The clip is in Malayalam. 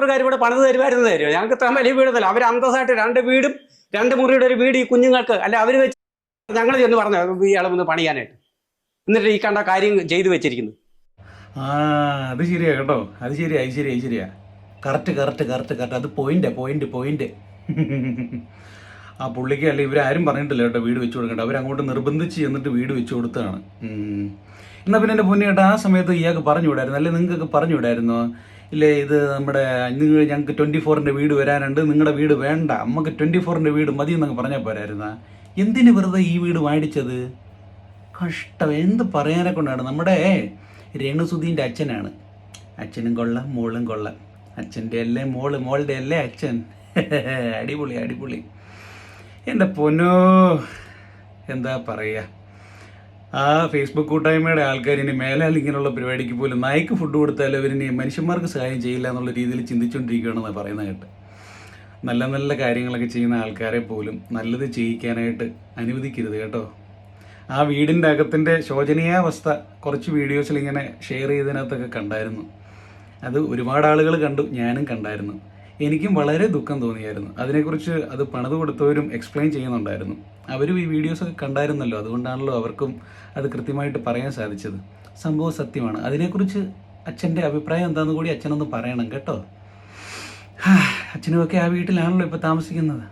കാര്യം ഇവിടെ പണിത് തരുമായിരുന്നു ഞങ്ങൾക്ക് ഇത്ര വലിയ വീടല്ല. അവർ അന്തസ്സായിട്ട് 2 വീടും 2 മുറിയുടെ ഒരു വീട് ഈ കുഞ്ഞുങ്ങൾക്ക് അല്ല അവർ വെച്ച് ഞങ്ങൾ ചെന്ന് പറഞ്ഞു ഇയാളെ ഒന്ന് പണിയാനായിട്ട്. എന്നിട്ട് ഈ കണ്ട കാര്യം ചെയ്തു വെച്ചിരിക്കുന്നു. അത് ശരിയാ കേട്ടോ, അത് ശരിയാ. കറക്റ്റ്. അത് പോയിന്റ്. ആ പുള്ളിക്ക് അല്ല ഇവരാരും പറഞ്ഞിട്ടില്ല കേട്ടോ വീട് വെച്ച് കൊടുക്കണ്ട. അവരങ്ങോട്ട് നിർബന്ധിച്ച് ചെന്നിട്ട് വീട് വെച്ച് കൊടുത്തതാണ്. എന്നാൽ പിന്നെ എൻ്റെ പൊന്നു കേട്ടോ, ആ സമയത്ത് ഇയാൾക്ക് പറഞ്ഞു വിടായിരുന്നു, അല്ലെ നിങ്ങൾക്കൊക്കെ പറഞ്ഞു വിടായിരുന്നോ? ഇല്ലേ ഇത് നമ്മുടെ ഞങ്ങൾക്ക് 24-ൻ്റെ വീട് വരാനുണ്ട്, നിങ്ങളുടെ വീട് വേണ്ട, നമുക്ക് 24-ൻ്റെ വീട് മതി എന്നൊക്കെ പറഞ്ഞാൽ പോരായിരുന്നാ? എന്തിന് വെറുതെ ഈ വീട് മേടിച്ചത്? കഷ്ടം, എന്ത് പറയാനെ കൊണ്ടാണ്. നമ്മുടെ രേണുസുധീൻ്റെ അച്ഛനാണ്. അച്ഛനും കൊള്ളാം, മോളും കൊള്ളാം. അച്ഛൻ്റെ അല്ലേ മോള്, മോളുടെ അല്ലേ അച്ഛൻ. അടിപൊളി. എൻ്റെ പൊന്നോ, എന്താ പറയുക, ആ ഫേസ്ബുക്ക് കൂട്ടായ്മയുടെ ആൾക്കാർ ഇനി മേലാൽ ഇങ്ങനെയുള്ള പരിപാടിക്ക് പോലും നായ്ക്ക് ഫുഡ് കൊടുത്താലും അവരിനി മനുഷ്യന്മാർക്ക് സഹായം ചെയ്യില്ല എന്നുള്ള രീതിയിൽ ചിന്തിച്ചുകൊണ്ടിരിക്കുകയാണെന്ന് പറയുന്നത് കേട്ട്. നല്ല നല്ല കാര്യങ്ങളൊക്കെ ചെയ്യുന്ന ആൾക്കാരെ പോലും നല്ലത് ചെയ്യിക്കാനായിട്ട് അനുവദിക്കരുത് കേട്ടോ. ആ വീടിൻ്റെ അകത്തിൻ്റെ ശോചനീയാവസ്ഥ കുറച്ച് വീഡിയോസിൽ ഇങ്ങനെ ഷെയർ ചെയ്തതിനകത്തൊക്കെ കണ്ടായിരുന്നു. അത് ഒരുപാട് ആളുകൾ കണ്ടു, ഞാനും കണ്ടായിരുന്നു. എനിക്കും വളരെ ദുഃഖം തോന്നിയായിരുന്നു. അതിനെക്കുറിച്ച് അത് പണിത് കൊടുത്തവരും എക്സ്പ്ലെയിൻ ചെയ്യുന്നുണ്ടായിരുന്നു. അവരും ഈ വീഡിയോസൊക്കെ കണ്ടായിരുന്നല്ലോ, അതുകൊണ്ടാണല്ലോ അവർക്കും അത് കൃത്യമായിട്ട് പറയാൻ സാധിച്ചത്. സംഭവം സത്യമാണ്. അതിനെക്കുറിച്ച് അച്ഛൻ്റെ അഭിപ്രായം എന്താണെന്ന് കൂടി അച്ഛനൊന്ന് പറയണം കേട്ടോ. അച്ഛനുമൊക്കെ ആ വീട്ടിലാണല്ലോ ഇപ്പോൾ താമസിക്കുന്നത്.